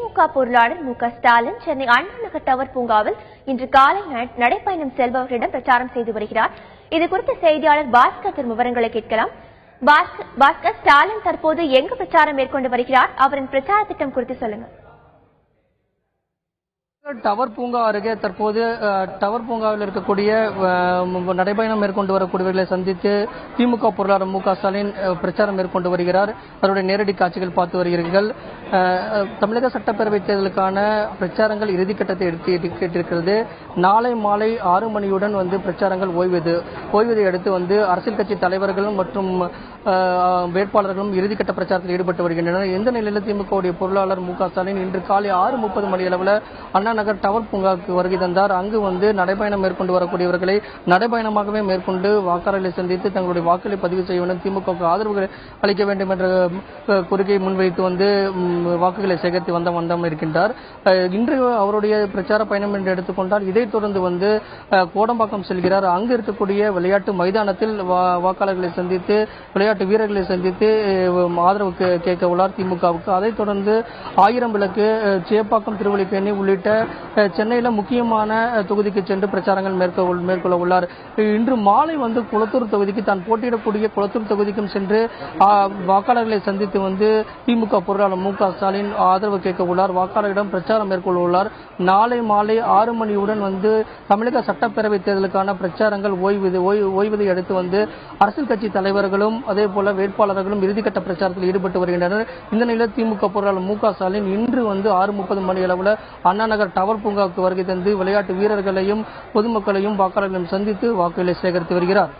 திமுக பொருளாளர் மு க ஸ்டாலின் சென்னை அண்ணா நகர் டவர் பூங்காவில் இன்று காலை நடைபயணம் செல்பவர்களிடம் பிரச்சாரம் செய்து வருகிறார். இதுகுறித்து செய்தியாளர் பாஸ்கர் தரும் விவரங்களை கேட்கலாம். பாஸ்கர், ஸ்டாலின் தற்போது எங்கு பிரச்சாரம் மேற்கொண்டு வருகிறார்? அவரின் பிரச்சார திட்டம் குறித்து சொல்லுங்க. டவர் பூங்கா அருகே தற்போது டவர் பூங்காவில் இருக்கக்கூடிய நடைபயணம் மேற்கொண்டு வரக்கூடியவர்களை சந்தித்து திமுக பொருளாளர் மு க ஸ்டாலின் பிரச்சாரம் மேற்கொண்டு வருகிறார். அவருடைய நேரடி காட்சிகள் பார்த்து வருகிறீர்கள். தமிழக சட்டப்பேரவைத் தேர்தலுக்கான பிரச்சாரங்கள் இறுதிக்கட்டத்தை எட்டியிருக்கிறது. நாளை மாலை 6 மணியுடன் பிரச்சாரங்கள் ஓய்வதை அடுத்து அரசியல் கட்சி தலைவர்களும் மற்றும் வேட்பாளர்களும் இறுதிக்கட்ட பிரச்சாரத்தில் ஈடுபட்டு வருகின்றனர். இந்த நிலையில் திமுக பொருளாளர் மு க ஸ்டாலின் இன்று காலை 6:30 மணி அளவில் அண்ணா நகர் டவர் பூங்காவுக்கு வருகை தந்தார். அங்கு நடைபயணம் மேற்கொண்டு வரக்கூடியவர்களை நடைபயணமாகவே மேற்கொண்டு வாக்காளர்களை சந்தித்து தங்களுடைய வாக்குகளை பதிவு செய்ய வேண்டும், திமுக ஆதரவு அளிக்க வேண்டும் என்ற கோரிக்கையை முன்வைத்து வாக்குகளை சேகரித்து வந்தம் இருக்கின்றார். இன்று அவருடைய பிரச்சார பயணம் என்று எடுத்துக்கொண்டால் இதைத் தொடர்ந்து கோடம்பாக்கம் செல்கிறார். அங்கு இருக்கக்கூடிய விளையாட்டு மைதானத்தில் வாக்காளர்களை சந்தித்து விளையாட்டு வீரர்களை சந்தித்து ஆதரவு கேட்க உள்ளார் திமுகவுக்கு. அதைத் தொடர்ந்து 1000 விளக்கு, சேப்பாக்கம், திருவல்லிக்கேணி உள்ளிட்ட சென்னையில் முக்கியமான தொகுதிக்கு சென்று பிரச்சாரங்கள் மேற்கொள்ள உள்ளார். இன்று மாலை குளத்தூர் தொகுதிக்கு தான் போட்டியிடக்கூடிய குளத்தூர் தொகுதிக்கும் சென்று வாக்காளர்களை சந்தித்து திமுக பொருளாளர் மு க ஸ்டாலின் ஆதரவு கேட்க உள்ளார். வாக்காளர்களிடம் பிரச்சாரம் மேற்கொள்ள உள்ளார். நாளை மாலை 6 மணியுடன் தமிழக சட்டப்பேரவைத் தேர்தலுக்கான பிரச்சாரங்கள் ஓய்வதை அடுத்து அரசியல் கட்சி தலைவர்களும் அதே போல வேட்பாளர்களும் இறுதிக்கட்ட பிரச்சாரத்தில் ஈடுபட்டு வருகின்றனர். இந்த நிலையில் திமுக பொருளாளர் மு க ஸ்டாலின் இன்று 6:30 மணி அளவில் அண்ணா நகர் டவர் பூங்காவுக்கு வருகை தந்து விளையாட்டு வீரர்களையும் பொதுமக்களையும் வாக்காளர்களையும் சந்தித்து வாக்குகளை சேகரித்து வருகிறார்.